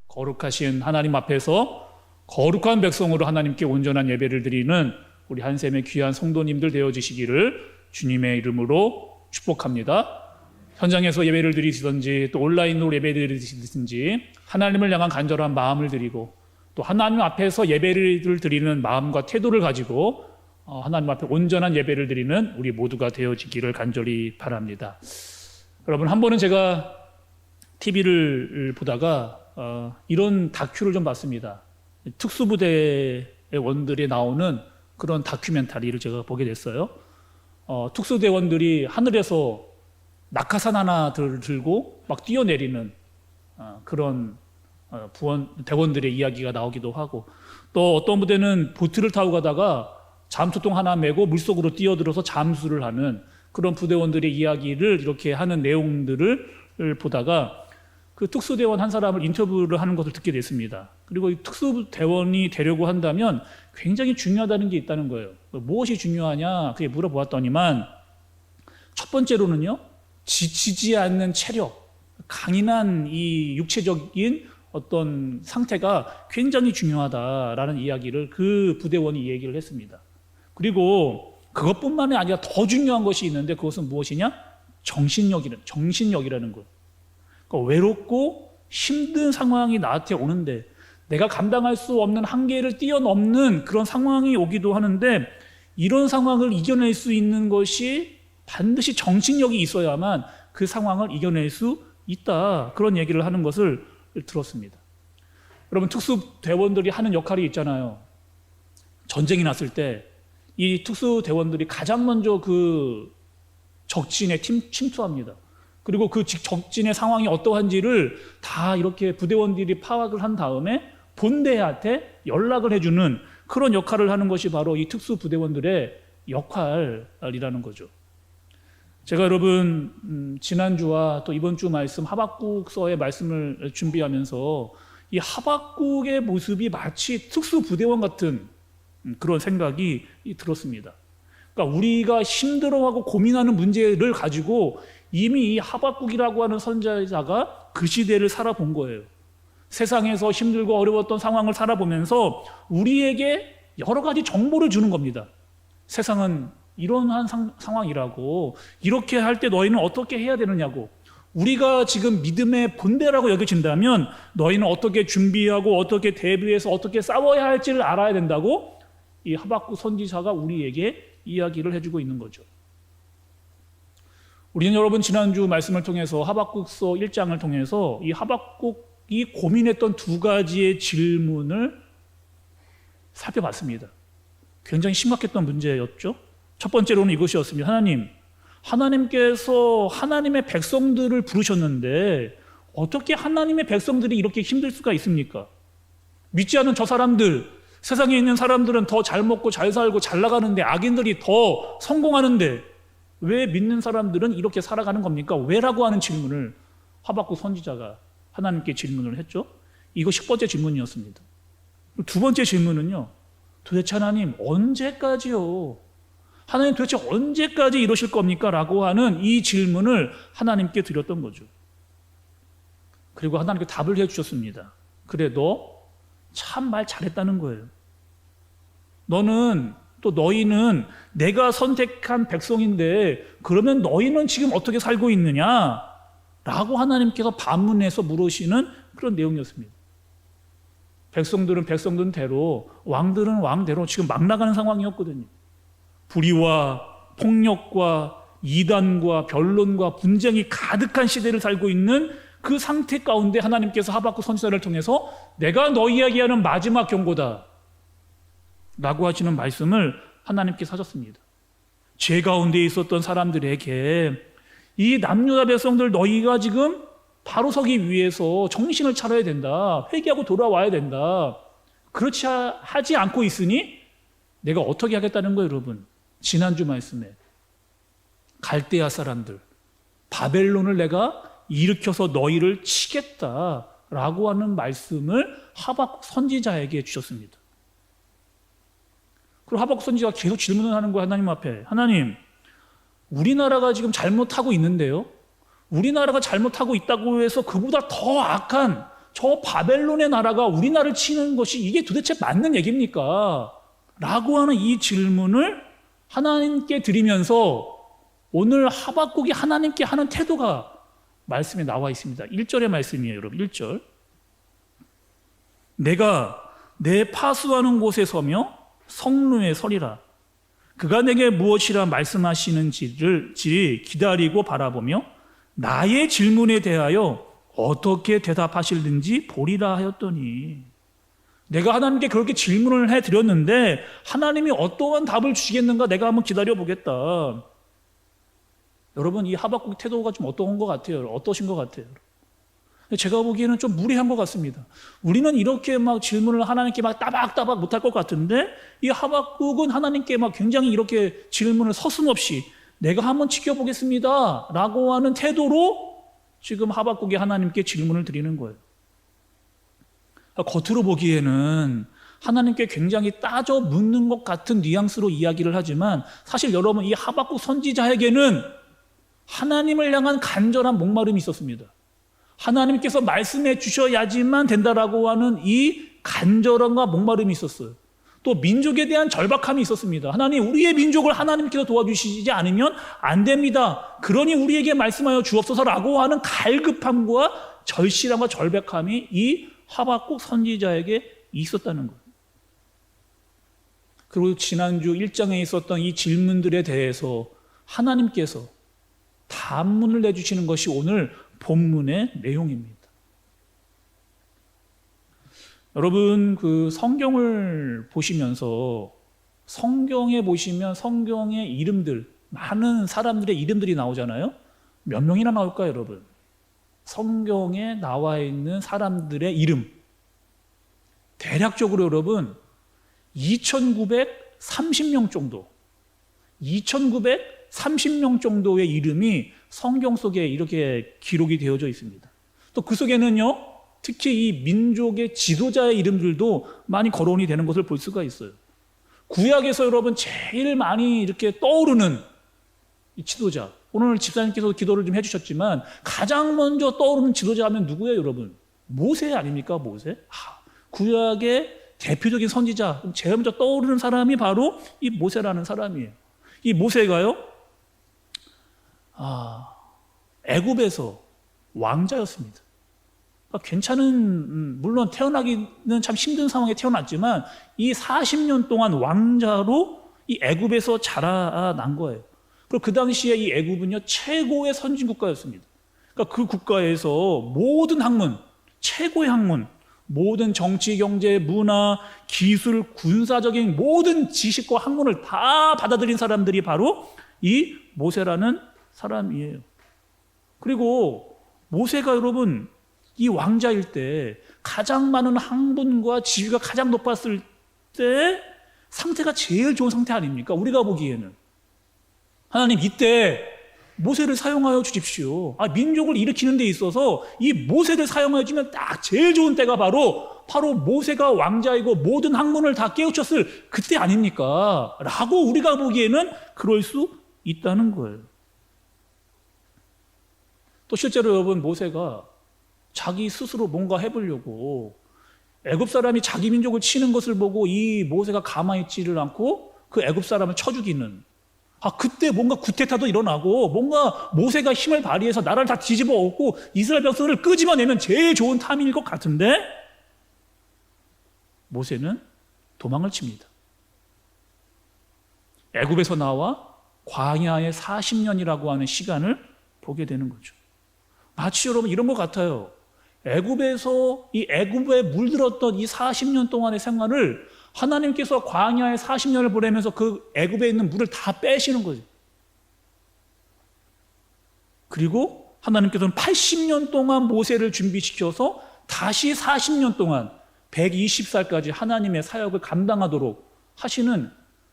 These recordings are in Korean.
거룩하신 하나님 앞에서 거룩한 백성으로 하나님께 온전한 예배를 드리는 우리 한샘의 귀한 성도님들 되어주시기를 주님의 이름으로 축복합니다. 현장에서 예배를 드리시든지 또 온라인으로 예배를 드리시든지 하나님을 향한 간절한 마음을 드리고 또 하나님 앞에서 예배를 드리는 마음과 태도를 가지고 하나님 앞에 온전한 예배를 드리는 우리 모두가 되어지기를 간절히 바랍니다. 여러분, 한 번은 제가 TV를 보다가 이런 다큐를 좀 봤습니다. 특수부대의 원들이 나오는 그런 다큐멘터리를 제가 보게 됐어요. 특수대원들이 하늘에서 낙하산 하나 들고 막 뛰어내리는 그런 대원들의 이야기가 나오기도 하고, 또 어떤 부대는 보트를 타고 가다가 잠수통 하나 메고 물속으로 뛰어들어서 잠수를 하는 그런 부대원들의 이야기를 이렇게 하는 내용들을 보다가 그 특수대원 한 사람을 인터뷰를 하는 것을 듣게 됐습니다. 그리고 이 특수대원이 되려고 한다면 굉장히 중요하다는 게 있다는 거예요. 무엇이 중요하냐 그게 물어보았더니만 첫 번째로는요, 지치지 않는 체력, 강인한 이 육체적인 어떤 상태가 굉장히 중요하다라는 이야기를 그 부대원이 얘기를 했습니다. 그리고 그것뿐만이 아니라 더 중요한 것이 있는데 그것은 무엇이냐? 정신력이라는 것. 그러니까 외롭고 힘든 상황이 나한테 오는데 내가 감당할 수 없는 한계를 뛰어넘는 그런 상황이 오기도 하는데 이런 상황을 이겨낼 수 있는 것이 반드시 정신력이 있어야만 그 상황을 이겨낼 수 있다. 그런 얘기를 하는 것을 들었습니다. 여러분, 특수대원들이 하는 역할이 있잖아요. 전쟁이 났을 때 이 특수대원들이 가장 먼저 그 적진에 침투합니다. 그리고 그 적진의 상황이 어떠한지를 다 이렇게 부대원들이 파악을 한 다음에 본대한테 연락을 해주는 그런 역할을 하는 것이 바로 이 특수부대원들의 역할이라는 거죠. 제가 여러분 지난주와 또 이번 주 말씀 하박국서의 말씀을 준비하면서 이 하박국의 모습이 마치 특수부대원 같은 그런 생각이 들었습니다. 그러니까 우리가 힘들어하고 고민하는 문제를 가지고 이미 이 하박국이라고 하는 선지자가 그 시대를 살아본 거예요. 세상에서 힘들고 어려웠던 상황을 살아보면서 우리에게 여러 가지 정보를 주는 겁니다. 세상은 이러한 상황이라고, 이렇게 할 때 너희는 어떻게 해야 되느냐고, 우리가 지금 믿음의 본대라고 여겨진다면 너희는 어떻게 준비하고 어떻게 대비해서 어떻게 싸워야 할지를 알아야 된다고 이 하박국 선지자가 우리에게 이야기를 해주고 있는 거죠. 우리는 여러분 지난주 말씀을 통해서 하박국서 1장을 통해서 이 하박국이 고민했던 두 가지의 질문을 살펴봤습니다. 굉장히 심각했던 문제였죠. 첫 번째로는 이것이었습니다. 하나님께서 하나님의 백성들을 부르셨는데 어떻게 하나님의 백성들이 이렇게 힘들 수가 있습니까? 믿지 않은 저 사람들, 세상에 있는 사람들은 더 잘 먹고 잘 살고 잘 나가는데 악인들이 더 성공하는데 왜 믿는 사람들은 이렇게 살아가는 겁니까? 왜라고 하는 질문을 하박국 선지자가 하나님께 질문을 했죠. 이거 10번째 질문이었습니다. 두 번째 질문은요, 도대체 하나님 언제까지요? 하나님 도대체 언제까지 이러실 겁니까? 라고 하는 이 질문을 하나님께 드렸던 거죠. 그리고 하나님께 답을 해주셨습니다. 그래, 너 참 말 잘했다는 거예요. 너희는 내가 선택한 백성인데 그러면 너희는 지금 어떻게 살고 있느냐? 라고 하나님께서 반문해서 물으시는 그런 내용이었습니다. 백성들은 백성들대로, 왕들은 왕대로 지금 막 나가는 상황이었거든요. 불의와 폭력과 이단과 변론과 분쟁이 가득한 시대를 살고 있는 그 상태 가운데 하나님께서 하박국 선지자를 통해서 내가 너희에게 하는 마지막 경고다 라고 하시는 말씀을 하나님께서 하셨습니다. 죄 가운데 있었던 사람들에게 이 남유다 백성들 너희가 지금 바로 서기 위해서 정신을 차려야 된다. 회개하고 돌아와야 된다. 그렇지 하지 않고 있으니 내가 어떻게 하겠다는 거예요, 여러분. 지난주 말씀에 갈대아 사람들, 바벨론을 내가 일으켜서 너희를 치겠다라고 하는 말씀을 하박국 선지자에게 주셨습니다. 그리고 하박국 선지자가 계속 질문을 하는 거예요. 하나님 앞에. 하나님, 우리나라가 지금 잘못하고 있는데요. 우리나라가 잘못하고 있다고 해서 그보다 더 악한 저 바벨론의 나라가 우리나라를 치는 것이 이게 도대체 맞는 얘기입니까? 라고 하는 이 질문을 하나님께 드리면서 오늘 하박국이 하나님께 하는 태도가 말씀에 나와 있습니다. 1절의 말씀이에요, 여러분. 1절. 내가 내 파수하는 곳에 서며 성루에 서리라. 그가 내게 무엇이라 말씀하시는지를 기다리고 바라보며 나의 질문에 대하여 어떻게 대답하실는지 보리라 하였더니, 내가 하나님께 그렇게 질문을 해드렸는데 하나님이 어떠한 답을 주시겠는가 내가 한번 기다려보겠다. 여러분, 이 하박국 태도가 좀 어떠한 것 같아요? 어떠신 것 같아요? 제가 보기에는 좀 무리한 것 같습니다. 우리는 이렇게 막 질문을 하나님께 막 따박따박 못할 것 같은데 이 하박국은 하나님께 막 굉장히 이렇게 질문을 서슴없이 내가 한번 지켜보겠습니다 라고 하는 태도로 지금 하박국이 하나님께 질문을 드리는 거예요. 겉으로 보기에는 하나님께 굉장히 따져 묻는 것 같은 뉘앙스로 이야기를 하지만 사실 여러분, 이 하박국 선지자에게는 하나님을 향한 간절한 목마름이 있었습니다. 하나님께서 말씀해 주셔야지만 된다라고 하는 이 간절함과 목마름이 있었어요. 또 민족에 대한 절박함이 있었습니다. 하나님, 우리의 민족을 하나님께서 도와주시지 않으면 안 됩니다. 그러니 우리에게 말씀하여 주옵소서라고 하는 갈급함과 절실함과 절박함이 이 하박국 선지자에게 있었다는 거예요. 그리고 지난주 1장에 있었던 이 질문들에 대해서 하나님께서 답문을 내주시는 것이 오늘 본문의 내용입니다. 여러분, 그 성경을 보시면서 성경에 보시면 성경의 이름들, 많은 사람들의 이름들이 나오잖아요. 몇 명이나 나올까요, 여러분? 성경에 나와 있는 사람들의 이름, 대략적으로 여러분 2930명 정도, 2930명 정도의 이름이 성경 속에 이렇게 기록이 되어져 있습니다. 또 그 속에는요, 특히 이 민족의 지도자의 이름들도 많이 거론이 되는 것을 볼 수가 있어요. 구약에서 여러분 제일 많이 이렇게 떠오르는 이 지도자, 오늘 집사님께서 기도를 좀 해주셨지만 가장 먼저 떠오르는 지도자 하면 누구예요, 여러분? 모세 아닙니까? 모세? 구약의 대표적인 선지자, 제일 먼저 떠오르는 사람이 바로 이 모세라는 사람이에요. 이 모세가요, 애굽에서 왕자였습니다. 괜찮은, 물론 태어나기는 참 힘든 상황에 태어났지만 이 40년 동안 왕자로 이 애굽에서 자라난 거예요. 그리고 그 당시에 이 애굽은요, 최고의 선진 국가였습니다. 그러니까 그 국가에서 모든 학문, 최고의 학문, 모든 정치, 경제, 문화, 기술, 군사적인 모든 지식과 학문을 다 받아들인 사람들이 바로 이 모세라는 사람이에요. 그리고 모세가 여러분 이 왕자일 때 가장 많은 학문과 지위가 가장 높았을 때 상태가 제일 좋은 상태 아닙니까? 우리가 보기에는. 하나님, 이때 모세를 사용하여 주십시오. 민족을 일으키는 데 있어서 이 모세를 사용하여 주면 딱 제일 좋은 때가 바로 모세가 왕자이고 모든 학문을 다 깨우쳤을 그때 아닙니까? 라고 우리가 보기에는 그럴 수 있다는 거예요. 또 실제로 여러분, 모세가 자기 스스로 뭔가 해보려고 애굽 사람이 자기 민족을 치는 것을 보고 이 모세가 가만히 있지를 않고 그 애굽 사람을 쳐 죽이는, 그때 뭔가 구테타도 일어나고 뭔가 모세가 힘을 발휘해서 나라를 다 뒤집어 엎고 이스라엘 백성을 끄집어내면 제일 좋은 타임일 것 같은데 모세는 도망을 칩니다. 애굽에서 나와 광야의 40년이라고 하는 시간을 보게 되는 거죠. 마치 여러분 이런 것 같아요. 애굽에서 이 애굽에 물들었던 이 40년 동안의 생활을 하나님께서 광야의 40년을 보내면서 그 애굽에 있는 물을 다 빼시는 거죠. 그리고 하나님께서는 80년 동안 모세를 준비시켜서 다시 40년 동안 120살까지 하나님의 사역을 감당하도록 하시는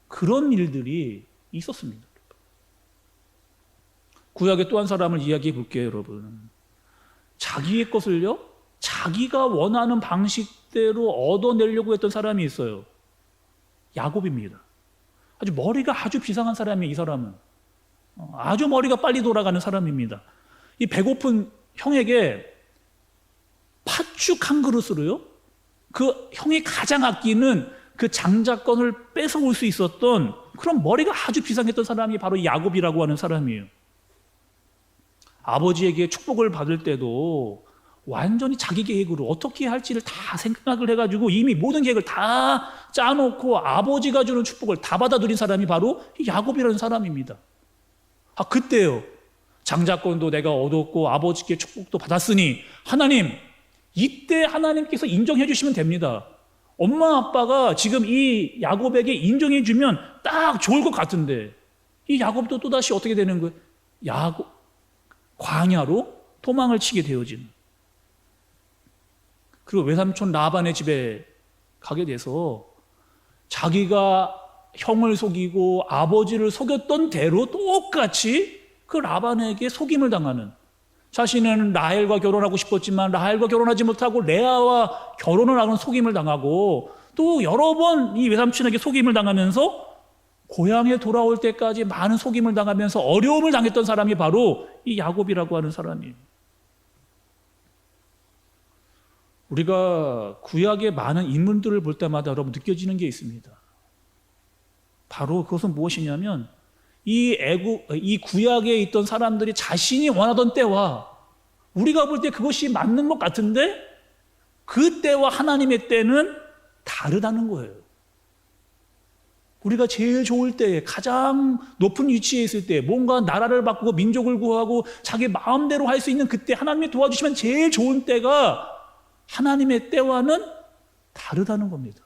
그런 일들이 있었습니다. 구약의 또 한 사람을 이야기해 볼게요, 여러분. 자기의 것을요, 자기가 원하는 방식대로 얻어내려고 했던 사람이 있어요. 야곱입니다. 아주 비상한 사람이에요. 이 사람은 아주 머리가 빨리 돌아가는 사람입니다. 이 배고픈 형에게 팥죽 한 그릇으로요, 그 형이 가장 아끼는 그 장자권을 뺏어올 수 있었던 그런 머리가 아주 비상했던 사람이 바로 야곱이라고 하는 사람이에요. 아버지에게 축복을 받을 때도 완전히 자기 계획으로 어떻게 할지를 다 생각을 해가지고 이미 모든 계획을 다 짜놓고 아버지가 주는 축복을 다 받아들인 사람이 바로 야곱이라는 사람입니다. 그때요, 장자권도 내가 얻었고 아버지께 축복도 받았으니 하나님, 이때 하나님께서 인정해 주시면 됩니다. 엄마 아빠가 지금 이 야곱에게 인정해 주면 딱 좋을 것 같은데 이 야곱도 또다시 어떻게 되는 거예요? 광야로 도망을 치게 되어진. 그리고 외삼촌 라반의 집에 가게 돼서 자기가 형을 속이고 아버지를 속였던 대로 똑같이 그 라반에게 속임을 당하는, 자신은 라헬과 결혼하고 싶었지만 라헬과 결혼하지 못하고 레아와 결혼을 하는 속임을 당하고 또 여러 번 이 외삼촌에게 속임을 당하면서 고향에 돌아올 때까지 많은 속임을 당하면서 어려움을 당했던 사람이 바로 이 야곱이라고 하는 사람이에요. 우리가 구약의 많은 인물들을 볼 때마다 여러분 느껴지는 게 있습니다. 바로 그것은 무엇이냐면 이 구약에 있던 사람들이 자신이 원하던 때와 우리가 볼 때 그것이 맞는 것 같은데 그 때와 하나님의 때는 다르다는 거예요. 우리가 제일 좋을 때에, 가장 높은 위치에 있을 때, 뭔가 나라를 바꾸고 민족을 구하고 자기 마음대로 할 수 있는 그때 하나님이 도와주시면 제일 좋은 때가 하나님의 때와는 다르다는 겁니다.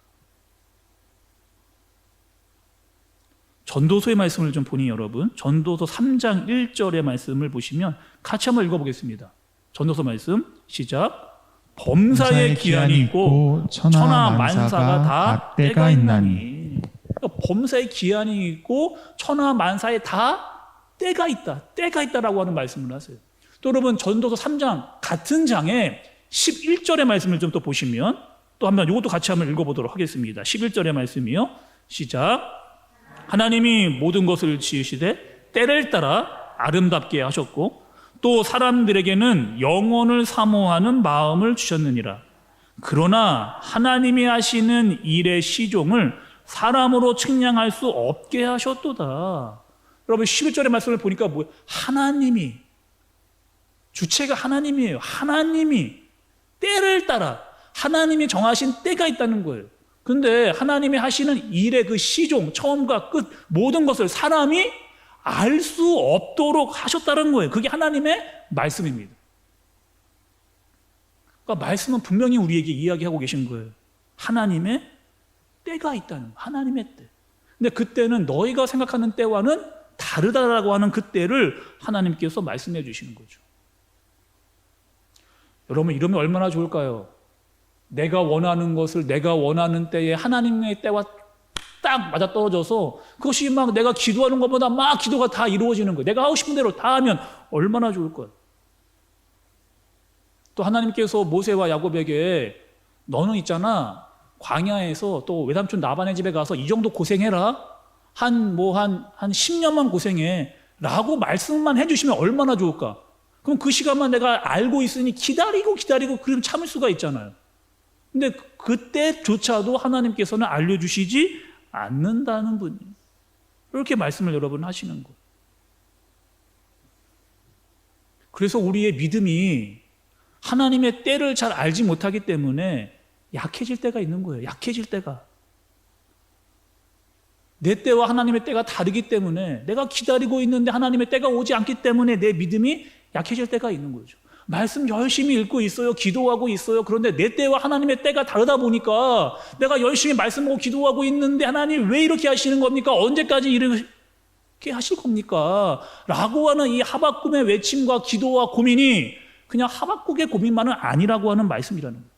전도서의 말씀을 좀 보니 여러분, 전도서 3장 1절의 말씀을 보시면 같이 한번 읽어보겠습니다. 전도서 말씀 시작. 범사의 기한이 있고 천하 만사가 다 때가 있나니. 그러니까 범사의 기한이 있고 천하 만사에 다 때가 있다. 때가 있다라고 하는 말씀을 하세요. 또 여러분 전도서 3장 같은 장에 11절의 말씀을 좀 또 보시면 또 한번 이것도 같이 한번 읽어보도록 하겠습니다. 11절의 말씀이요. 시작. 하나님이 모든 것을 지으시되 때를 따라 아름답게 하셨고 또 사람들에게는 영혼을 사모하는 마음을 주셨느니라. 그러나 하나님이 하시는 일의 시종을 사람으로 측량할 수 없게 하셨도다. 여러분 11절의 말씀을 보니까 뭐예요? 하나님이, 주체가 하나님이에요. 하나님이 때를 따라 하나님이 정하신 때가 있다는 거예요. 근데 하나님이 하시는 일의 그 시종, 처음과 끝 모든 것을 사람이 알 수 없도록 하셨다는 거예요. 그게 하나님의 말씀입니다. 그러니까 말씀은 분명히 우리에게 이야기하고 계신 거예요. 하나님의 때가 있다는 거예요. 하나님의 때. 근데 그때는 너희가 생각하는 때와는 다르다라고 하는 그 때를 하나님께서 말씀해 주시는 거죠. 여러분 이러면 얼마나 좋을까요? 내가 원하는 것을 내가 원하는 때에 하나님의 때와 딱 맞아떨어져서 그것이 막 내가 기도하는 것보다 막 기도가 다 이루어지는 거예요. 내가 하고 싶은 대로 다 하면 얼마나 좋을까요? 또 하나님께서 모세와 야곱에게 너는 있잖아 광야에서 또 외삼촌 라반의 집에 가서 이 정도 고생해라, 한 10년만 고생해 라고 말씀만 해주시면 얼마나 좋을까? 그럼 그 시간만 내가 알고 있으니 기다리고 그럼 참을 수가 있잖아요. 근데 그때조차도 하나님께서는 알려주시지 않는다는 분이에요. 이렇게 말씀을 여러분 하시는 거예요. 그래서 우리의 믿음이 하나님의 때를 잘 알지 못하기 때문에 약해질 때가 있는 거예요. 약해질 때가. 내 때와 하나님의 때가 다르기 때문에 내가 기다리고 있는데 하나님의 때가 오지 않기 때문에 내 믿음이 약해질 때가 있는 거죠. 말씀 열심히 읽고 있어요. 기도하고 있어요. 그런데 내 때와 하나님의 때가 다르다 보니까 내가 열심히 말씀하고 기도하고 있는데 하나님 왜 이렇게 하시는 겁니까? 언제까지 이렇게 하실 겁니까? 라고 하는 이 하박국의 외침과 기도와 고민이 그냥 하박국의 고민만은 아니라고 하는 말씀이라는 거예요.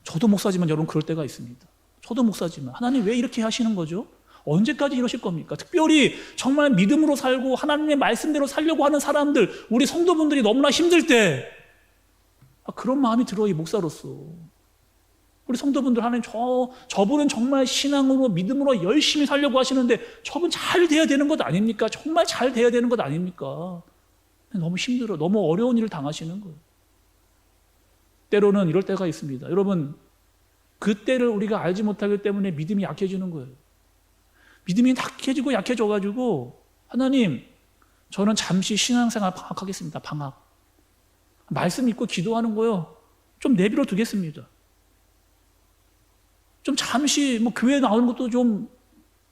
저도 목사지만 여러분 그럴 때가 있습니다. 저도 목사지만 하나님 왜 이렇게 하시는 거죠? 언제까지 이러실 겁니까? 특별히 정말 믿음으로 살고 하나님의 말씀대로 살려고 하는 사람들, 우리 성도분들이 너무나 힘들 때 그런 마음이 들어요. 이 목사로서. 우리 성도분들 하나님 저분은 정말 신앙으로 믿음으로 열심히 살려고 하시는데 저분 잘 돼야 되는 것 아닙니까? 정말 잘 돼야 되는 것 아닙니까? 너무 힘들어. 너무 어려운 일을 당하시는 거예요. 때로는 이럴 때가 있습니다. 여러분, 그 때를 우리가 알지 못하기 때문에 믿음이 약해지는 거예요. 믿음이 약해지고 약해져가지고 하나님, 저는 잠시 신앙생활 방학하겠습니다. 방학. 말씀 읽고 기도하는 거요. 좀 내버려 두겠습니다. 좀 잠시 교회 나오는 것도 좀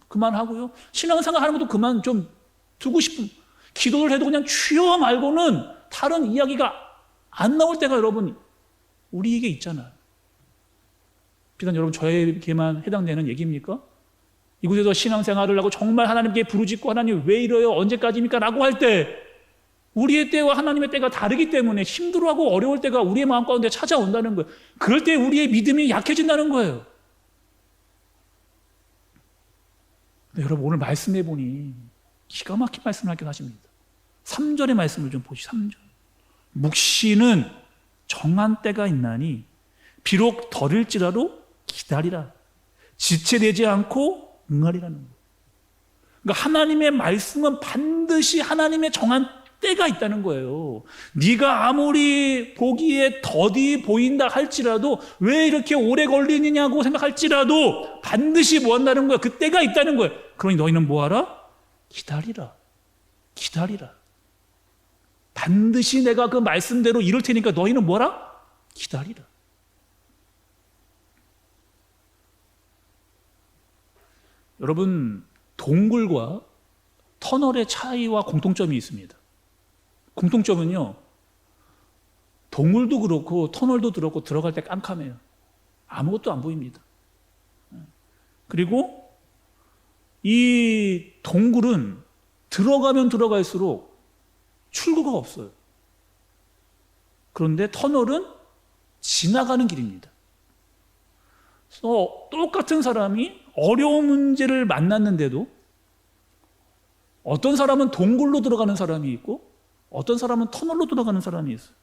그만하고요. 신앙생활 하는 것도 그만 좀 두고 싶은, 기도를 해도 그냥 주여 말고는 다른 이야기가 안 나올 때가 여러분 우리에게 있잖아요. 비단 여러분 저에게만 해당되는 얘기입니까? 이곳에서 신앙생활을 하고 정말 하나님께 부르짖고 하나님 왜 이래요? 언제까지입니까? 라고 할 때 우리의 때와 하나님의 때가 다르기 때문에 힘들어하고 어려울 때가 우리의 마음 가운데 찾아온다는 거예요. 그럴 때 우리의 믿음이 약해진다는 거예요. 근데 여러분 오늘 말씀해 보니 기가 막힌 말씀을 하긴 하십니다. 3절의 말씀을 좀 보시죠. 3절. 묵시는 정한 때가 있나니 비록 덜일지라도 기다리라. 지체되지 않고 응하리라는 거예요. 그러니까 하나님의 말씀은 반드시 하나님의 정한 때가 있다는 거예요. 네가 아무리 보기에 더디 보인다 할지라도 왜 이렇게 오래 걸리느냐고 생각할지라도 반드시 뭐 한다는 거예요. 그 때가 있다는 거예요. 그러니 너희는 뭐하라? 기다리라. 기다리라. 반드시 내가 그 말씀대로 이룰 테니까 너희는 뭐라? 기다리라. 여러분, 동굴과 터널의 차이와 공통점이 있습니다. 공통점은요, 동굴도 그렇고 터널도 그렇고 들어갈 때 깜깜해요. 아무것도 안 보입니다. 그리고 이 동굴은 들어가면 들어갈수록 출구가 없어요. 그런데 터널은 지나가는 길입니다. 그래서 똑같은 사람이 어려운 문제를 만났는데도 어떤 사람은 동굴로 들어가는 사람이 있고 어떤 사람은 터널로 들어가는 사람이 있어요.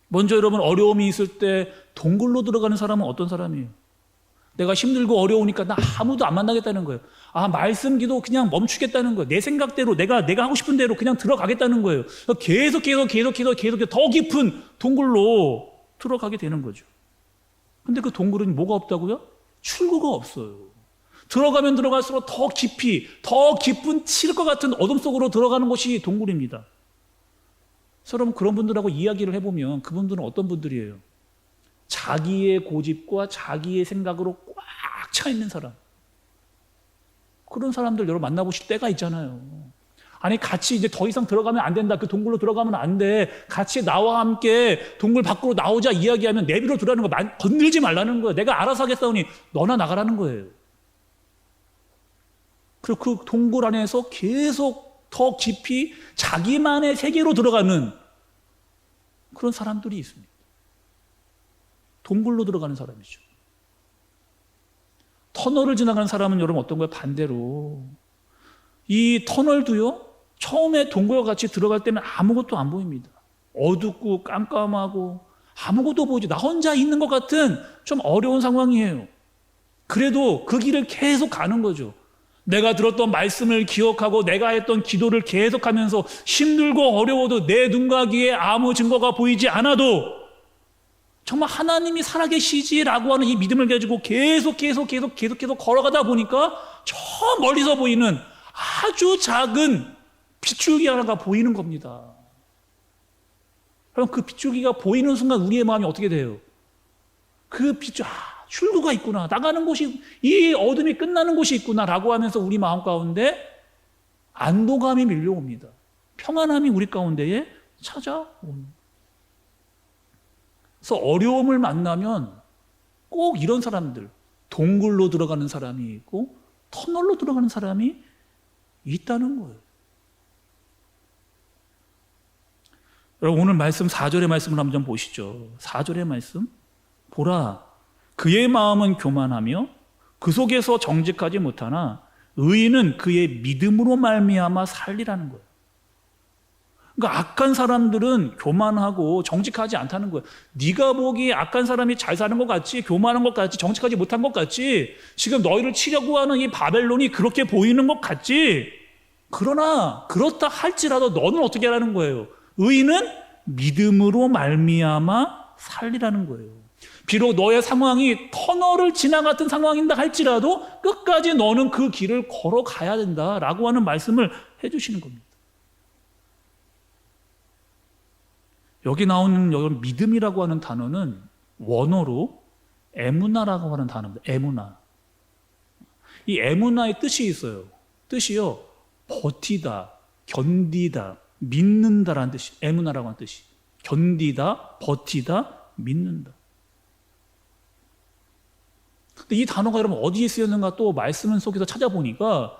먼저 여러분 어려움이 있을 때 동굴로 들어가는 사람은 어떤 사람이에요? 내가 힘들고 어려우니까 나 아무도 안 만나겠다는 거예요. 말씀 기도 그냥 멈추겠다는 거예요. 내 생각대로 내가 하고 싶은 대로 그냥 들어가겠다는 거예요. 계속 더 깊은 동굴로 들어가게 되는 거죠. 근데 그 동굴은 뭐가 없다고요? 출구가 없어요. 들어가면 들어갈수록 더 깊이, 더 깊은 칠 것 같은 어둠 속으로 들어가는 곳이 동굴입니다. 여러분 그런 분들하고 이야기를 해보면 그분들은 어떤 분들이에요? 자기의 고집과 자기의 생각으로 꽉 차 있는 사람. 그런 사람들 여러분 만나보실 때가 있잖아요. 아니 같이 이제 더 이상 들어가면 안 된다. 그 동굴로 들어가면 안 돼. 같이 나와 함께 동굴 밖으로 나오자 이야기하면 내비로 두라는 거 건들지 말라는 거예요. 내가 알아서 하겠사오니 너나 나가라는 거예요. 그리고 그 동굴 안에서 계속 더 깊이 자기만의 세계로 들어가는 그런 사람들이 있습니다. 동굴로 들어가는 사람이죠. 터널을 지나가는 사람은 여러분 어떤 거예요? 반대로 이 터널도요 처음에 동굴과 같이 들어갈 때는 아무것도 안 보입니다. 어둡고 깜깜하고 아무것도 보이지, 나 혼자 있는 것 같은 좀 어려운 상황이에요. 그래도 그 길을 계속 가는 거죠. 내가 들었던 말씀을 기억하고 내가 했던 기도를 계속하면서 힘들고 어려워도 내 눈과 귀에 아무 증거가 보이지 않아도 정말 하나님이 살아계시지라고 하는 이 믿음을 가지고 계속 걸어가다 보니까 저 멀리서 보이는 아주 작은 빗줄기 하나가 보이는 겁니다. 그럼 그 빗줄기가 보이는 순간 우리의 마음이 어떻게 돼요? 그 빗줄기, 출구가 있구나. 나가는 곳이, 이 어둠이 끝나는 곳이 있구나라고 하면서 우리 마음 가운데 안도감이 밀려옵니다. 평안함이 우리 가운데에 찾아옵니다. 그래서 어려움을 만나면 꼭 이런 사람들, 동굴로 들어가는 사람이 있고 터널로 들어가는 사람이 있다는 거예요. 여러분 오늘 말씀 4절의 말씀을 한번 좀 보시죠. 4절의 말씀 보라, 그의 마음은 교만하며 그 속에서 정직하지 못하나 의인은 그의 믿음으로 말미암아 살리라는 거예요. 그러니까 악한 사람들은 교만하고 정직하지 않다는 거예요. 네가 보기에 악한 사람이 잘 사는 것 같지, 교만한 것 같지, 정직하지 못한 것 같지, 지금 너희를 치려고 하는 이 바벨론이 그렇게 보이는 것 같지. 그러나 그렇다 할지라도 너는 어떻게 하라는 거예요? 의인은 믿음으로 말미암아 살리라는 거예요. 비록 너의 상황이 터널을 지나갔던 상황인다 할지라도 끝까지 너는 그 길을 걸어가야 된다라고 하는 말씀을 해주시는 겁니다. 여기 나오는 여기 믿음이라고 하는 단어는 원어로 에무나라고 하는 단어입니다. 에무나. 이 에무나의 뜻이 있어요. 뜻이요. 버티다, 견디다, 믿는다라는 뜻이 에무나라고 하는 뜻이. 견디다, 버티다, 믿는다. 근데 이 단어가 여러분 어디에 쓰였는가 또 말씀 속에서 찾아보니까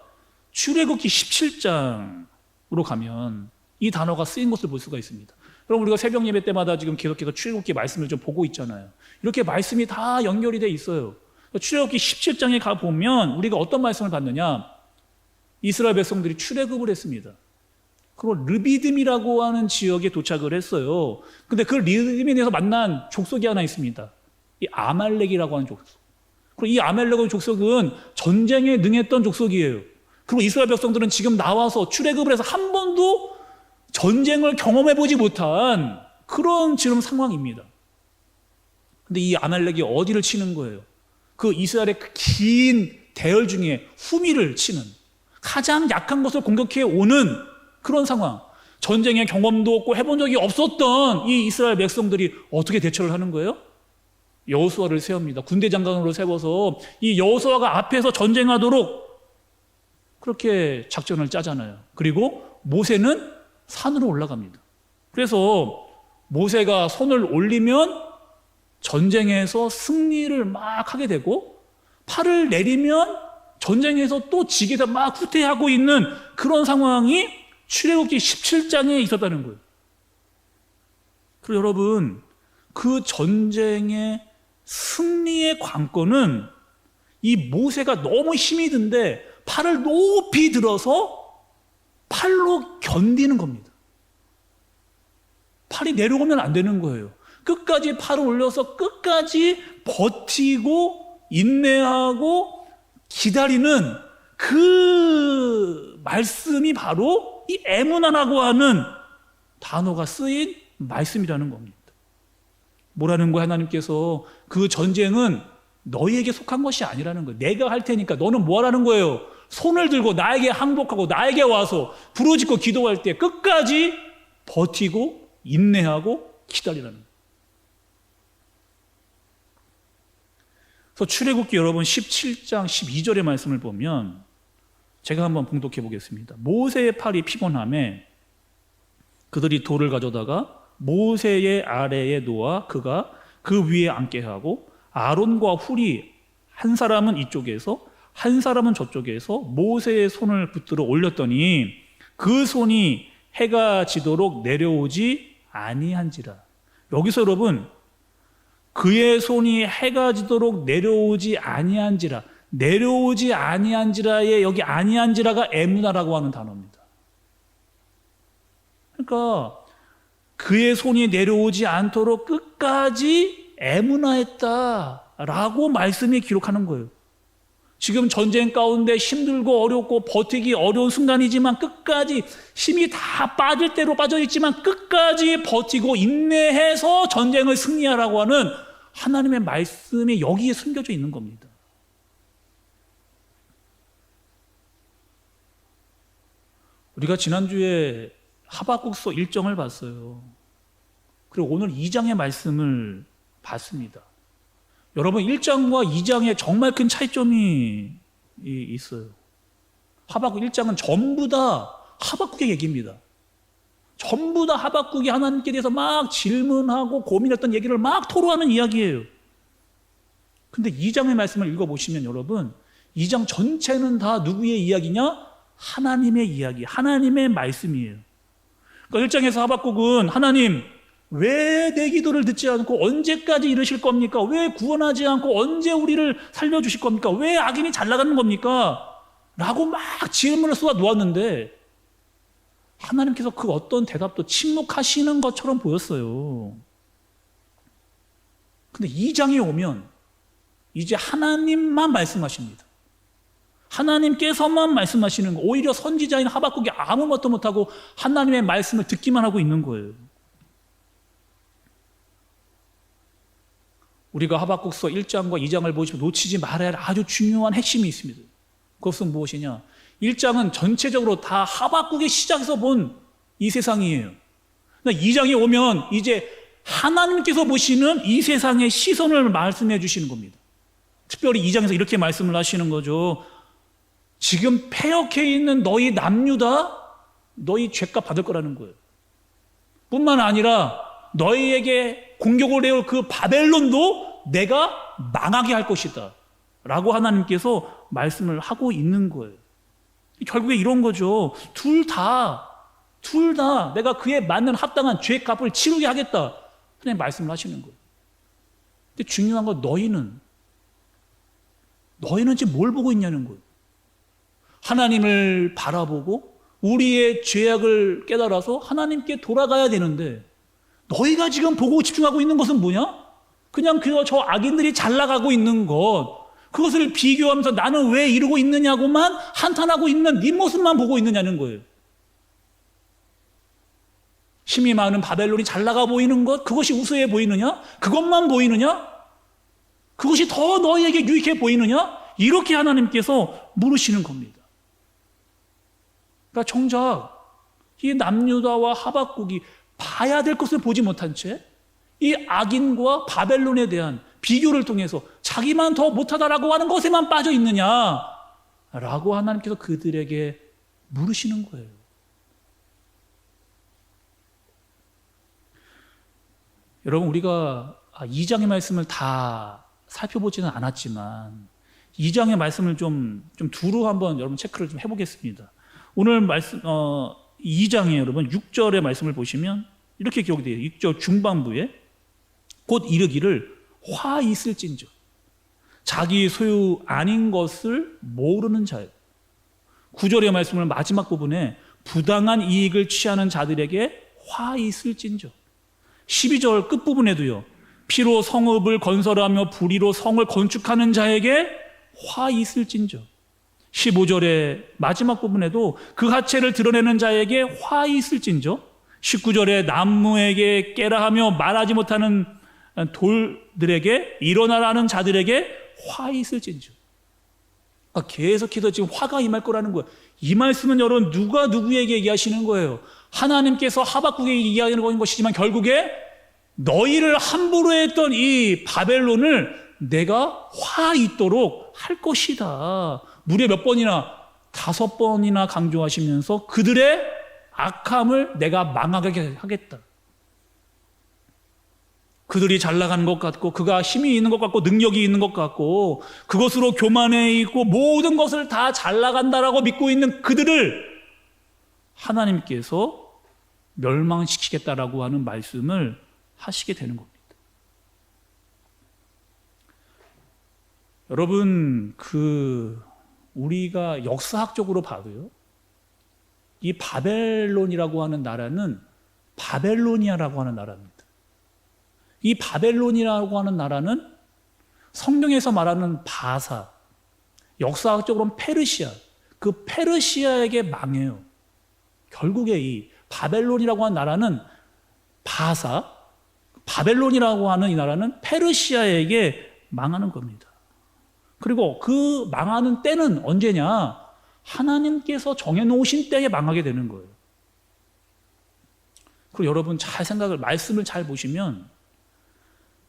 출애굽기 17장으로 가면 이 단어가 쓰인 것을 볼 수가 있습니다. 여러분 우리가 새벽 예배 때마다 지금 계속해서 출애굽기 말씀을 좀 보고 있잖아요. 이렇게 말씀이 다 연결이 돼 있어요. 출애굽기 17장에 가보면 우리가 어떤 말씀을 받느냐, 이스라엘 백성들이 출애굽을 했습니다. 그리고 르비딤이라고 하는 지역에 도착을 했어요. 근데 그 르비딤에서 만난 족속이 하나 있습니다. 이 아말렉이라고 하는 족속. 그리고 이 아말렉의 족속은 전쟁에 능했던 족속이에요. 그리고 이스라엘 백성들은 지금 나와서 출애굽을 해서 한 번도 전쟁을 경험해보지 못한 그런 지금 상황입니다. 근데 이 아말렉이 어디를 치는 거예요? 그 이스라엘의 그 긴 대열 중에 후미를 치는, 가장 약한 것을 공격해 오는 그런 상황. 전쟁의 경험도 없고 해본 적이 없었던 이 이스라엘 백성들이 어떻게 대처를 하는 거예요? 여호수아를 세웁니다. 군대 장관으로 세워서 이 여호수아가 앞에서 전쟁하도록 그렇게 작전을 짜잖아요. 그리고 모세는 산으로 올라갑니다. 그래서 모세가 손을 올리면 전쟁에서 승리를 막 하게 되고, 팔을 내리면 전쟁에서 또 지게서 막 후퇴하고 있는 그런 상황이 출애굽기 17장에 있었다는 거예요. 그리고 여러분, 그 전쟁의 승리의 관건은 이 모세가 너무 힘이 든데 팔을 높이 들어서 팔로 견디는 겁니다. 팔이 내려오면 안 되는 거예요. 끝까지 팔을 올려서 끝까지 버티고 인내하고 기다리는 그 말씀이 바로 이 에무나라고 하는 단어가 쓰인 말씀이라는 겁니다. 뭐라는 거야? 하나님께서 그 전쟁은 너희에게 속한 것이 아니라는 거예요. 내가 할 테니까 너는 뭐 하라는 거예요? 손을 들고 나에게 항복하고 나에게 와서 부르짖고 기도할 때 끝까지 버티고 인내하고 기다리라는 거예요. 그래서 출애굽기 여러분 17장 12절의 말씀을 보면 제가 한번 봉독해 보겠습니다. 모세의 팔이 피곤함에 그들이 돌을 가져다가 모세의 아래에 놓아 그가 그 위에 앉게 하고 아론과 훌이 한 사람은 이쪽에서 한 사람은 저쪽에서 모세의 손을 붙들어 올렸더니 그 손이 해가 지도록 내려오지 아니한지라. 여기서 여러분 그의 손이 해가 지도록 내려오지 아니한지라, 내려오지 아니한지라의 여기 아니한지라가 에무나라고 하는 단어입니다. 그러니까 그의 손이 내려오지 않도록 끝까지 에무나했다라고 말씀이 기록하는 거예요. 지금 전쟁 가운데 힘들고 어렵고 버티기 어려운 순간이지만 끝까지 힘이 다 빠질 대로 빠져있지만 끝까지 버티고 인내해서 전쟁을 승리하라고 하는 하나님의 말씀이 여기에 숨겨져 있는 겁니다. 우리가 지난주에 하박국서 1장을 봤어요. 그리고 오늘 2장의 말씀을 봤습니다. 여러분 1장과 2장에 정말 큰 차이점이 있어요. 하박국 1장은 전부 다 하박국의 얘기입니다. 전부 다 하박국이 하나님께 대해서 막 질문하고 고민했던 얘기를 막 토로하는 이야기예요. 근데 2장의 말씀을 읽어보시면 여러분 2장 전체는 다 누구의 이야기냐? 하나님의 이야기, 하나님의 말씀이에요. 그러니까 1장에서 하박국은 하나님 왜 내 기도를 듣지 않고 언제까지 이러실 겁니까? 왜 구원하지 않고 언제 우리를 살려주실 겁니까? 왜 악인이 잘 나가는 겁니까? 라고 막 질문을 쏟아 놓았는데 하나님께서 그 어떤 대답도 침묵하시는 것처럼 보였어요. 근데 2장에 오면 이제 하나님만 말씀하십니다. 하나님께서만 말씀하시는 거. 오히려 선지자인 하박국이 아무것도 못하고 하나님의 말씀을 듣기만 하고 있는 거예요. 우리가 하박국서 1장과 2장을 보시면 놓치지 말아야 할 아주 중요한 핵심이 있습니다. 그것은 무엇이냐? 1장은 전체적으로 다 하박국의 시작에서 본 이 세상이에요. 2장에 오면 이제 하나님께서 보시는 이 세상의 시선을 말씀해 주시는 겁니다. 특별히 2장에서 이렇게 말씀을 하시는 거죠. 지금 패역해 있는 너희 남유다, 너희 죄값 받을 거라는 거예요. 뿐만 아니라 너희에게 공격을 해올 그 바벨론도 내가 망하게 할 것이다 라고 하나님께서 말씀을 하고 있는 거예요. 결국에 이런 거죠. 둘 다 내가 그에 맞는 합당한 죄값을 치르게 하겠다 하나님 말씀을 하시는 거예요. 근데 중요한 건 너희는 지금 뭘 보고 있냐는 거예요. 하나님을 바라보고 우리의 죄악을 깨달아서 하나님께 돌아가야 되는데 너희가 지금 보고 집중하고 있는 것은 뭐냐? 그냥 저 악인들이 잘 나가고 있는 것, 그것을 비교하면서 나는 왜 이러고 있느냐고만 한탄하고 있는 네 모습만 보고 있느냐는 거예요. 힘이 많은 바벨론이 잘 나가 보이는 것, 그것이 우수해 보이느냐? 그것만 보이느냐? 그것이 더 너희에게 유익해 보이느냐? 이렇게 하나님께서 물으시는 겁니다. 그러니까 정작 이 남유다와 하박국이 봐야 될 것을 보지 못한 채 이 악인과 바벨론에 대한 비교를 통해서 자기만 더 못하다라고 하는 것에만 빠져 있느냐라고 하나님께서 그들에게 물으시는 거예요. 여러분, 우리가 2장의 말씀을 다 살펴보지는 않았지만 2장의 말씀을 좀 두루 한번 여러분 체크를 좀 해보겠습니다. 오늘 말씀 2장에 여러분 6절의 말씀을 보시면 이렇게 기록이 돼요. 6절 중반부에 곧 이르기를 화 있을진저 자기 소유 아닌 것을 모르는 자예요. 9절의 말씀을 마지막 부분에 부당한 이익을 취하는 자들에게 화 있을진저. 12절 끝부분에도요. 피로 성읍을 건설하며 불의로 성을 건축하는 자에게 화 있을진저. 15절의 마지막 부분에도 그 하체를 드러내는 자에게 화 있을진저. 19절에 나무에게 깨라 하며 말하지 못하는 돌들에게 일어나라는 자들에게 화 있을진저. 계속해서 지금 화가 임할 거라는 거예요. 이 말씀은 여러분 누가 누구에게 얘기하시는 거예요? 하나님께서 하박국에게 얘기하는 것이지만 결국에 너희를 함부로 했던 이 바벨론을 내가 화 있도록 할 것이다. 무려 몇 번이나 5번이나 강조하시면서 그들의 악함을 내가 망하게 하겠다. 그들이 잘 나가는 것 같고 그가 힘이 있는 것 같고 능력이 있는 것 같고 그것으로 교만해 있고 모든 것을 다 잘 나간다라고 믿고 있는 그들을 하나님께서 멸망시키겠다라고 하는 말씀을 하시게 되는 겁니다. 여러분, 우리가 역사학적으로 봐도요, 이 바벨론이라고 하는 나라는 바벨로니아라고 하는 나라입니다. 이 바벨론이라고 하는 나라는 성경에서 말하는 바사, 역사학적으로는 페르시아, 그 페르시아에게 망해요. 결국에 이 바벨론이라고 하는 나라는 바벨론이라고 하는 이 나라는 페르시아에게 망하는 겁니다. 그리고 그 망하는 때는 언제냐? 하나님께서 정해놓으신 때에 망하게 되는 거예요. 그리고 여러분 말씀을 잘 보시면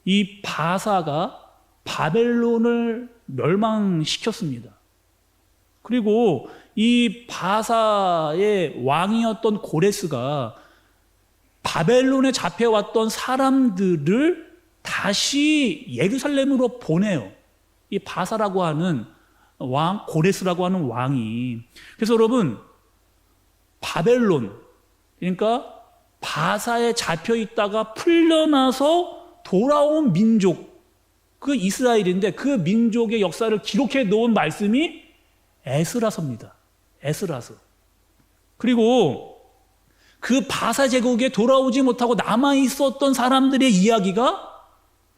이 바사가 바벨론을 멸망시켰습니다. 그리고 이 바사의 왕이었던 고레스가 바벨론에 잡혀왔던 사람들을 다시 예루살렘으로 보내요. 이 바사라고 하는 왕, 고레스라고 하는 왕이. 그래서 여러분, 바벨론, 그러니까 바사에 잡혀있다가 풀려나서 돌아온 민족, 그 이스라엘인데 그 민족의 역사를 기록해 놓은 말씀이 에스라서입니다. 에스라서. 그리고 그 바사 제국에 돌아오지 못하고 남아 있었던 사람들의 이야기가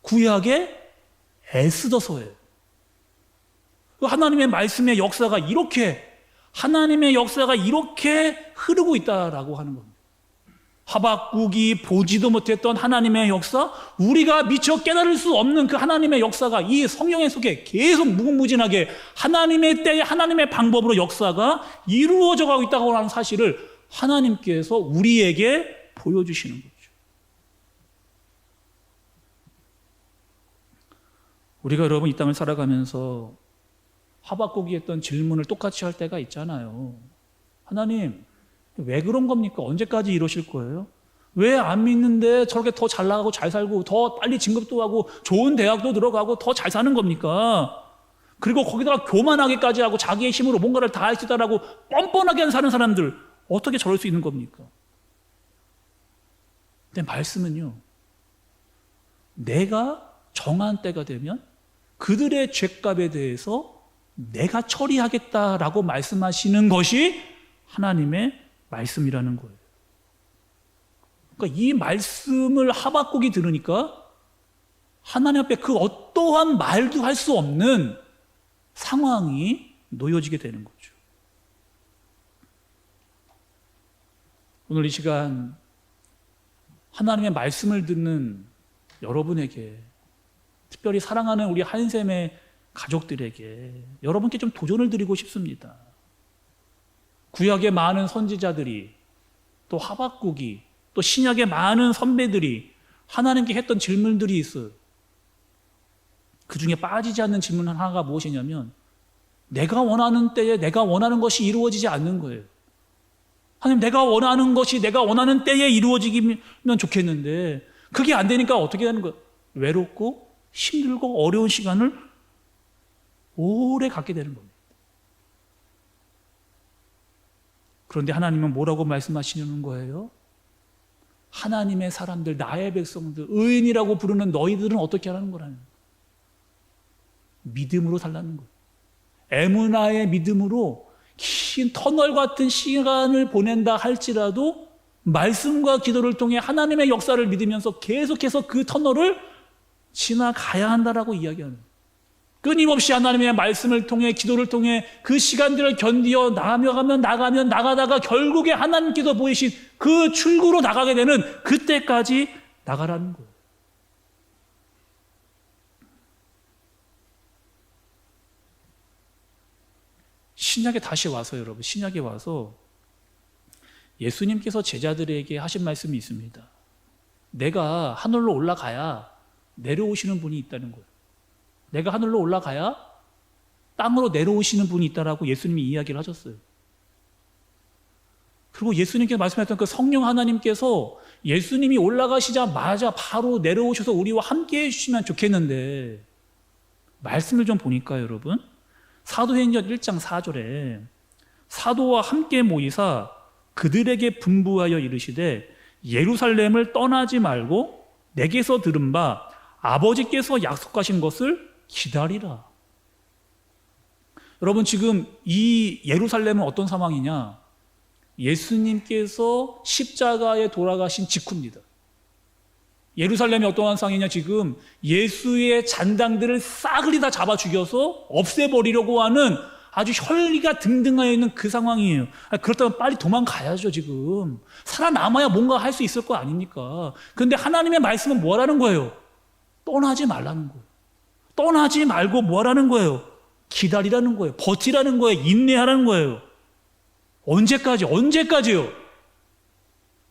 구약의 에스더서예요. 하나님의 말씀의 역사가 이렇게, 하나님의 역사가 이렇게 흐르고 있다라고 하는 겁니다. 하박국이 보지도 못했던 하나님의 역사, 우리가 미처 깨달을 수 없는 그 하나님의 역사가 이 성경 속에 계속 무궁무진하게 하나님의 때에 하나님의 방법으로 역사가 이루어져 가고 있다고 하는 사실을 하나님께서 우리에게 보여주시는 거죠. 우리가 여러분 이 땅을 살아가면서 하박국이 했던 질문을 똑같이 할 때가 있잖아요. 하나님, 왜 그런 겁니까? 언제까지 이러실 거예요? 왜 안 믿는데 저렇게 더 잘 나가고 잘 살고 더 빨리 진급도 하고 좋은 대학도 들어가고 더 잘 사는 겁니까? 그리고 거기다가 교만하게까지 하고 자기의 힘으로 뭔가를 다 할 수 있다라고 뻔뻔하게 사는 사람들 어떻게 저럴 수 있는 겁니까? 근데 말씀은요, 내가 정한 때가 되면 그들의 죄값에 대해서 내가 처리하겠다라고 말씀하시는 것이 하나님의 말씀이라는 거예요. 그러니까 이 말씀을 하박국이 들으니까 하나님 앞에 그 어떠한 말도 할 수 없는 상황이 놓여지게 되는 거죠. 오늘 이 시간 하나님의 말씀을 듣는 여러분에게, 특별히 사랑하는 우리 한샘의 가족들에게 여러분께 좀 도전을 드리고 싶습니다. 구약의 많은 선지자들이, 또 하박국이, 또 신약의 많은 선배들이 하나님께 했던 질문들이 있어요. 그 중에 빠지지 않는 질문 하나가 무엇이냐면, 내가 원하는 때에 내가 원하는 것이 이루어지지 않는 거예요. 하나님, 내가 원하는 것이 내가 원하는 때에 이루어지면 좋겠는데 그게 안 되니까 어떻게 되는 거예요? 외롭고 힘들고 어려운 시간을 오래 갖게 되는 겁니다. 그런데 하나님은 뭐라고 말씀하시는 거예요? 하나님의 사람들, 나의 백성들, 의인이라고 부르는 너희들은 어떻게 하라는 거라는 거예요? 믿음으로 살라는 거예요. 에므나의 믿음으로 긴 터널 같은 시간을 보낸다 할지라도 말씀과 기도를 통해 하나님의 역사를 믿으면서 계속해서 그 터널을 지나가야 한다라고 이야기하는 거예요. 끊임없이 하나님의 말씀을 통해, 기도를 통해 그 시간들을 견디어 나가다가 결국에 하나님께서 보이신 그 출구로 나가게 되는 그때까지 나가라는 거예요. 신약에 다시 와서, 여러분, 신약에 와서 예수님께서 제자들에게 하신 말씀이 있습니다. 내가 하늘로 올라가야 내려오시는 분이 있다는 거예요. 내가 하늘로 올라가야 땅으로 내려오시는 분이 있다라고 예수님이 이야기를 하셨어요. 그리고 예수님께서 말씀하셨던 그 성령 하나님께서 예수님이 올라가시자마자 바로 내려오셔서 우리와 함께 해주시면 좋겠는데, 말씀을 좀 보니까 여러분, 사도행전 1장 4절에 사도와 함께 모이사 그들에게 분부하여 이르시되 예루살렘을 떠나지 말고 내게서 들은 바 아버지께서 약속하신 것을 기다리라. 여러분, 지금 이 예루살렘은 어떤 상황이냐? 예수님께서 십자가에 돌아가신 직후입니다. 예루살렘이 어떠한 상황이냐? 지금 예수의 잔당들을 싸그리 다 잡아 죽여서 없애버리려고 하는 아주 혈기가 등등하여 있는 그 상황이에요. 그렇다면 빨리 도망가야죠. 지금 살아남아야 뭔가 할 수 있을 거 아닙니까? 그런데 하나님의 말씀은 뭐라는 거예요? 떠나지 말라는 거예요. 떠나지 말고 뭐라는 거예요? 기다리라는 거예요. 버티라는 거예요. 인내하라는 거예요. 언제까지요?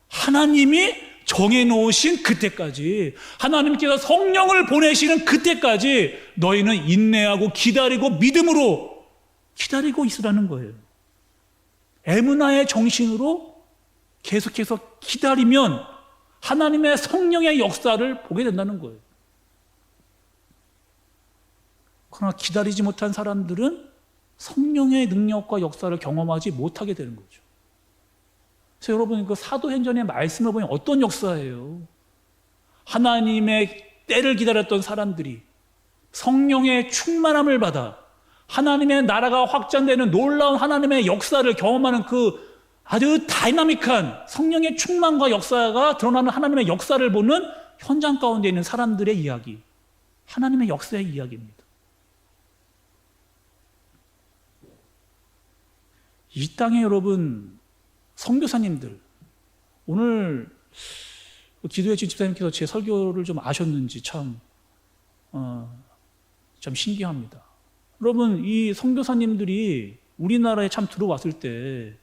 하나님이 정해놓으신 그때까지, 하나님께서 성령을 보내시는 그때까지 너희는 인내하고 기다리고 믿음으로 기다리고 있으라는 거예요. 에므나의 정신으로 계속해서 기다리면 하나님의 성령의 역사를 보게 된다는 거예요. 그러나 기다리지 못한 사람들은 성령의 능력과 역사를 경험하지 못하게 되는 거죠. 그래서 여러분, 그 사도행전의 말씀을 보면 어떤 역사예요? 하나님의 때를 기다렸던 사람들이 성령의 충만함을 받아 하나님의 나라가 확장되는 놀라운 하나님의 역사를 경험하는 그 아주 다이나믹한 성령의 충만과 역사가 드러나는 하나님의 역사를 보는 현장 가운데 있는 사람들의 이야기, 하나님의 역사의 이야기입니다. 이 땅에 여러분, 선교사님들, 오늘 기도해 주신 집사님께서 제 설교를 좀 아셨는지 참 신기합니다. 여러분, 이 선교사님들이 우리나라에 참 들어왔을 때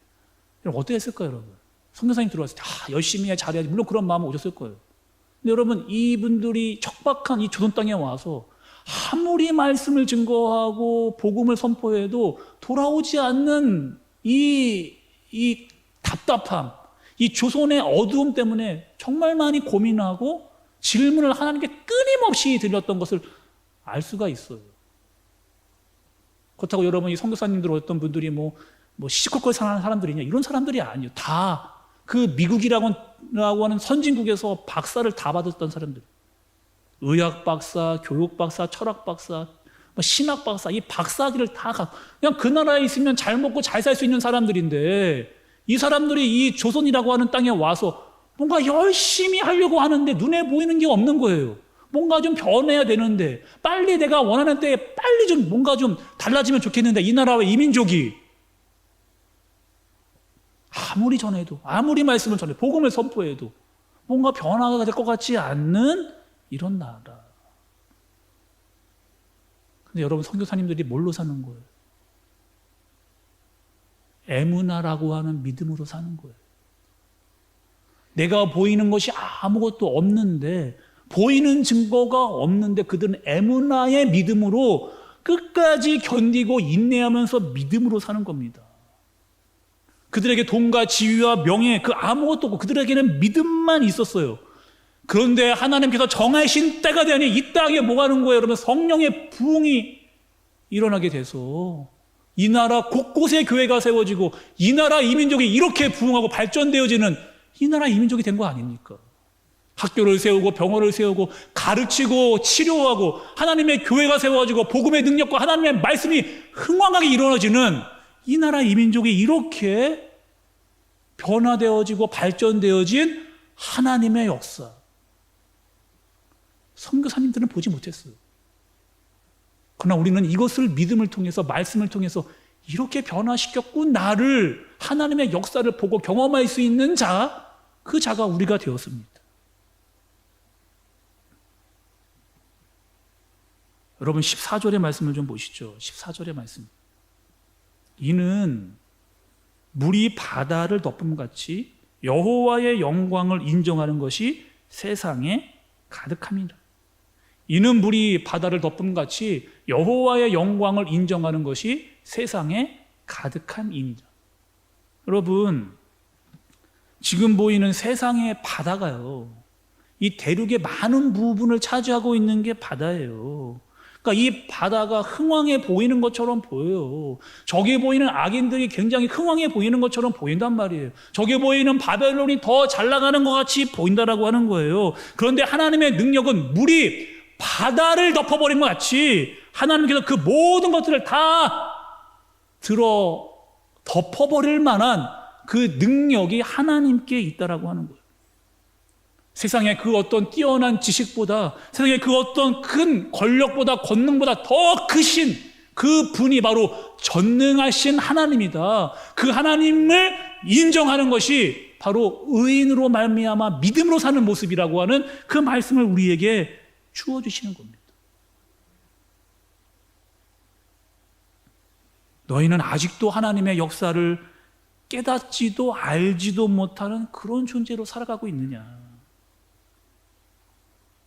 어떻게 했을까요, 여러분? 선교사님 들어왔을 때 열심히 해, 잘해야지. 물론 그런 마음은 오셨을 거예요. 근데 여러분, 이분들이 척박한 이 조선 땅에 와서 아무리 말씀을 증거하고 복음을 선포해도 돌아오지 않는 이 답답함, 이 조선의 어두움 때문에 정말 많이 고민하고 질문을 하나님께 끊임없이 드렸던 것을 알 수가 있어요. 그렇다고 여러분, 이 선교사님들 어떤 분들이 시시콜콜 사는 사람들이냐, 이런 사람들이 아니에요. 다 그 미국이라고 하는 선진국에서 박사를 다 받았던 사람들, 의학 박사, 교육 박사, 철학 박사, 신학 박사, 이 박사학위를 다 그냥 그 나라에 있으면 잘 먹고 잘 살 수 있는 사람들인데, 이 사람들이 이 조선이라고 하는 땅에 와서 뭔가 열심히 하려고 하는데 눈에 보이는 게 없는 거예요. 뭔가 좀 변해야 되는데, 빨리 내가 원하는 때에 빨리 좀 뭔가 좀 달라지면 좋겠는데, 이 나라의 이민족이 아무리 전해도, 아무리 말씀을 전해, 복음을 선포해도 뭔가 변화가 될 것 같지 않는 이런 나라. 근데 여러분, 선교사님들이 뭘로 사는 거예요? 에무나라고 하는 믿음으로 사는 거예요. 내가 보이는 것이 아무것도 없는데, 보이는 증거가 없는데 그들은 에무나의 믿음으로 끝까지 견디고 인내하면서 믿음으로 사는 겁니다. 그들에게 돈과 지위와 명예, 그 아무것도 없고 그들에게는 믿음만 있었어요. 그런데 하나님께서 정하신 때가 되니 이 땅에 뭐가 하는 거예요? 여러분, 성령의 부흥이 일어나게 돼서 이 나라 곳곳에 교회가 세워지고 이 나라 이민족이 이렇게 부흥하고 발전되어지는 이 나라 이민족이 된 거 아닙니까? 학교를 세우고 병원을 세우고 가르치고 치료하고 하나님의 교회가 세워지고 복음의 능력과 하나님의 말씀이 흥왕하게 일어나지는 이 나라 이민족이 이렇게 변화되어지고 발전되어진 하나님의 역사, 선교사님들은 보지 못했어요. 그러나 우리는 이것을 믿음을 통해서, 말씀을 통해서 이렇게 변화시켰고 나를, 하나님의 역사를 보고 경험할 수 있는 자, 그 자가 우리가 되었습니다. 여러분, 14절의 말씀을 좀 보시죠. 14절의 말씀. 이는 물이 바다를 덮음같이 여호와의 영광을 인정하는 것이 세상에 가득함이라. 이는 물이 바다를 덮음같이 여호와의 영광을 인정하는 것이 세상에 가득함이니라. 여러분, 지금 보이는 세상의 바다가요, 이 대륙의 많은 부분을 차지하고 있는 게 바다예요. 그러니까 이 바다가 흥왕해 보이는 것처럼 보여요. 저기 보이는 악인들이 굉장히 흥왕해 보이는 것처럼 보인단 말이에요. 저기 보이는 바벨론이 더 잘 나가는 것 같이 보인다라고 하는 거예요. 그런데 하나님의 능력은 물이 바다를 덮어버린 것 같이 하나님께서 그 모든 것들을 다 덮어버릴 만한 그 능력이 하나님께 있다라고 하는 거예요. 세상의 그 어떤 뛰어난 지식보다, 세상의 그 어떤 큰 권력보다, 권능보다 더 크신 그 분이 바로 전능하신 하나님이다. 그 하나님을 인정하는 것이 바로 의인으로 말미암아 믿음으로 사는 모습이라고 하는 그 말씀을 우리에게 주어주시는 겁니다. 너희는 아직도 하나님의 역사를 깨닫지도 알지도 못하는 그런 존재로 살아가고 있느냐?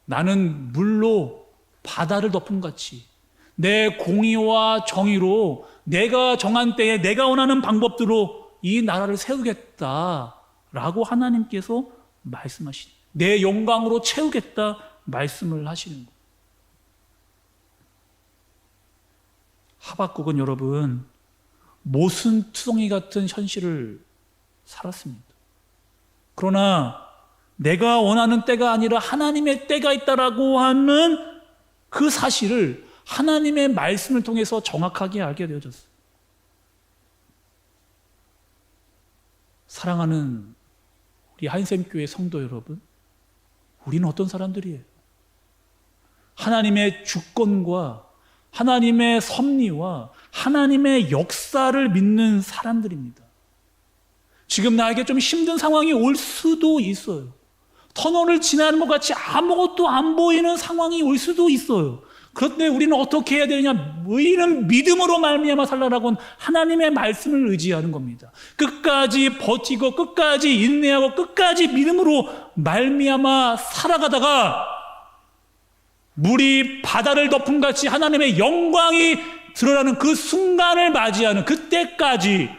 나는 물로 바다를 덮음같이 내 공의와 정의로 내가 정한 때에 내가 원하는 방법대로 이 나라를 세우겠다라고 하나님께서 말씀하시니, 내 영광으로 채우겠다 말씀을 하시는 거예요. 하박국은 여러분, 모순투성이 같은 현실을 살았습니다. 그러나 내가 원하는 때가 아니라 하나님의 때가 있다라고 하는 그 사실을 하나님의 말씀을 통해서 정확하게 알게 되어졌어요. 사랑하는 우리 한샘교회 성도 여러분, 우리는 어떤 사람들이에요? 하나님의 주권과 하나님의 섭리와 하나님의 역사를 믿는 사람들입니다. 지금 나에게 좀 힘든 상황이 올 수도 있어요. 터널을 지나는 것 같이 아무것도 안 보이는 상황이 올 수도 있어요. 그런데 우리는 어떻게 해야 되느냐? 우리는 믿음으로 말미암아 살라라고는 하나님의 말씀을 의지하는 겁니다. 끝까지 버티고 끝까지 인내하고 끝까지 믿음으로 말미암아 살아가다가 물이 바다를 덮은 같이 하나님의 영광이 드러나는 그 순간을 맞이하는 그때까지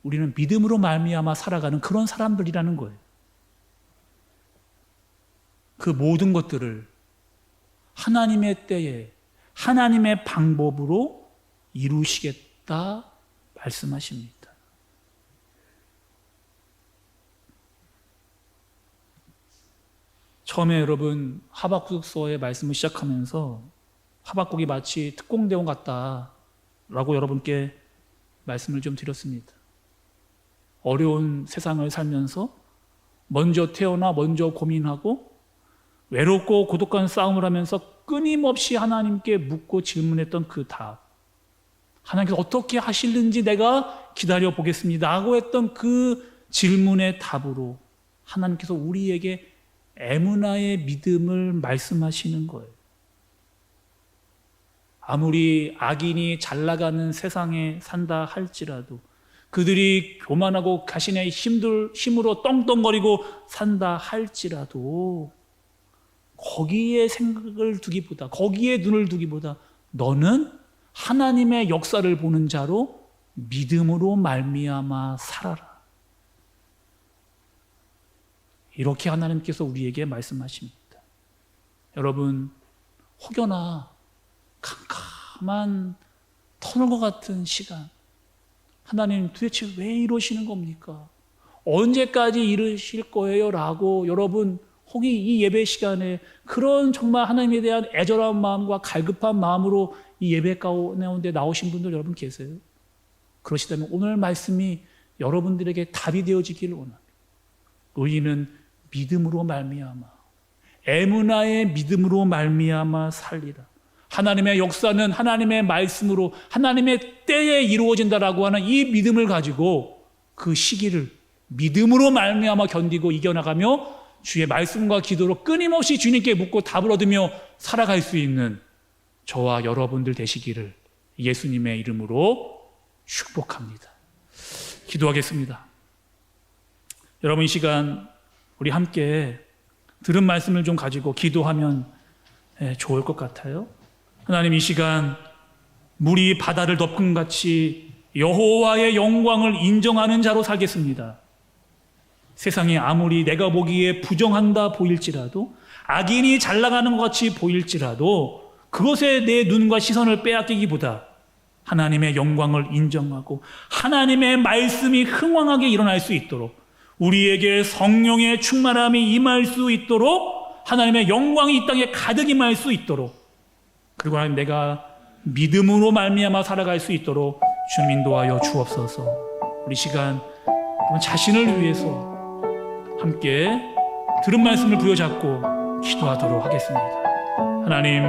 우리는 믿음으로 말미암아 살아가는 그런 사람들이라는 거예요. 그 모든 것들을 하나님의 때에 하나님의 방법으로 이루시겠다 말씀하십니다. 처음에 여러분 하박국서의 말씀을 시작하면서 하박국이 마치 특공대원 같다라고 여러분께 말씀을 좀 드렸습니다. 어려운 세상을 살면서 먼저 태어나 먼저 고민하고 외롭고 고독한 싸움을 하면서 끊임없이 하나님께 묻고 질문했던 그 답, 하나님께서 어떻게 하실는지 내가 기다려보겠습니다 하고 했던 그 질문의 답으로 하나님께서 우리에게 에므나의 믿음을 말씀하시는 거예요. 아무리 악인이 잘 나가는 세상에 산다 할지라도, 그들이 교만하고 자신의 힘으로 떵떵거리고 산다 할지라도 거기에 생각을 두기보다, 거기에 눈을 두기보다 너는 하나님의 역사를 보는 자로 믿음으로 말미암아 살아라. 이렇게 하나님께서 우리에게 말씀하십니다. 여러분, 혹여나 캄캄한 터널과 같은 시간, 하나님 도대체 왜 이러시는 겁니까? 언제까지 이러실 거예요? 라고 여러분 혹이 이 예배 시간에 그런 정말 하나님에 대한 애절한 마음과 갈급한 마음으로 이 예배 가운데 나오신 분들 여러분 계세요? 그러시다면 오늘 말씀이 여러분들에게 답이 되어지기를 원합니다. 우리는 믿음으로 말미암아, 에므나의 믿음으로 말미암아 살리라. 하나님의 역사는 하나님의 말씀으로 하나님의 때에 이루어진다라고 하는 이 믿음을 가지고 그 시기를 믿음으로 말미암아 견디고 이겨나가며 주의 말씀과 기도로 끊임없이 주님께 묻고 답을 얻으며 살아갈 수 있는 저와 여러분들 되시기를 예수님의 이름으로 축복합니다. 기도하겠습니다. 여러분, 이 시간 우리 함께 들은 말씀을 좀 가지고 기도하면 좋을 것 같아요. 하나님, 이 시간 물이 바다를 덮은 같이 여호와의 영광을 인정하는 자로 살겠습니다. 세상이 아무리 내가 보기에 부정한다 보일지라도, 악인이 잘 나가는 것 같이 보일지라도 그것에 내 눈과 시선을 빼앗기기보다 하나님의 영광을 인정하고 하나님의 말씀이 흥왕하게 일어날 수 있도록, 우리에게 성령의 충만함이 임할 수 있도록, 하나님의 영광이 이 땅에 가득 임할 수 있도록, 그리고 하나님, 내가 믿음으로 말미암아 살아갈 수 있도록 주님 인도하여 주옵소서. 우리 시간 자신을 위해서 함께 들은 말씀을 부여잡고 기도하도록 하겠습니다. 하나님,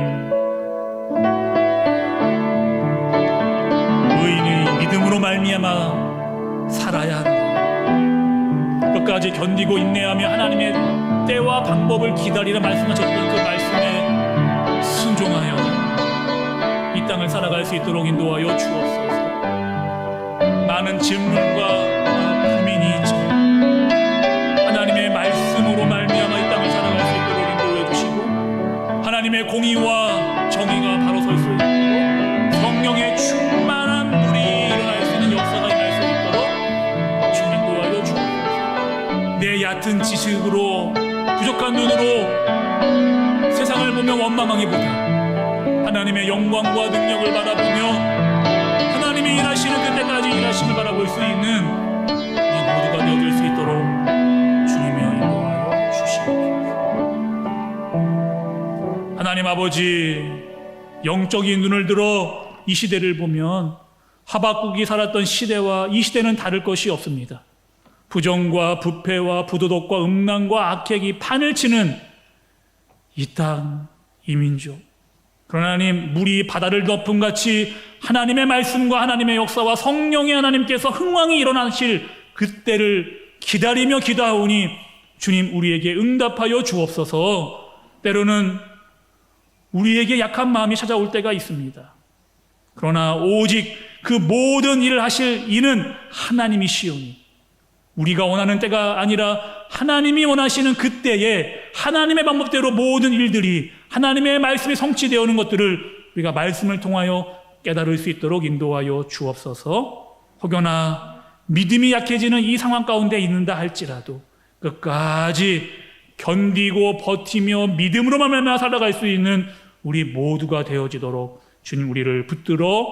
의인이 믿음으로 말미암아 살아야 한다. 끝까지 견디고 인내하며 하나님의 때와 방법을 기다리라 말씀하셨던 그 말씀에 순종하여 이 땅을 살아갈 수 있도록 인도하여 주옵소서. 많은 질문과 고민이 있지만 하나님의 말씀으로 말미암아 이 땅을 살아갈 수 있도록 인도해 주시고, 하나님의 공의와 정의가 바로 설 수 있도록, 성령의 충만한 물이 일어날 수 있는 역사가 일어날 수 있도록 주님 인도하여 주옵소서. 내 얕은 지식으로 부족한 눈으로 세상을 보며 원망하기보다 하나님의 영광과 능력을 바라보며 하나님이 일하시는 그때까지 일하심을 바라볼 수 있는 이 모두가 되어질 수 있도록 주님의 인도하여 주시옵소서. 하나님 아버지, 영적인 눈을 들어 이 시대를 보면 하박국이 살았던 시대와 이 시대는 다를 것이 없습니다. 부정과 부패와 부도덕과 음란과 악행이 판을 치는 이 땅, 이 민족. 그러나 하나님, 물이 바다를 덮음같이 하나님의 말씀과 하나님의 역사와 성령의 하나님께서 흥왕이 일어나실 그때를 기다리며 기도하오니 주님 우리에게 응답하여 주옵소서. 때로는 우리에게 약한 마음이 찾아올 때가 있습니다. 그러나 오직 그 모든 일을 하실 이는 하나님이시오니 우리가 원하는 때가 아니라 하나님이 원하시는 그때에 하나님의 방법대로 모든 일들이 하나님의 말씀이 성취되어 오는 것들을 우리가 말씀을 통하여 깨달을 수 있도록 인도하여 주옵소서. 혹여나 믿음이 약해지는 이 상황 가운데 있는다 할지라도 끝까지 견디고 버티며 믿음으로 말미암아 살아갈 수 있는 우리 모두가 되어지도록 주님 우리를 붙들어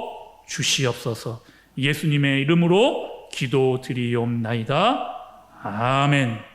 주시옵소서. 예수님의 이름으로 기도드리옵나이다. 아멘.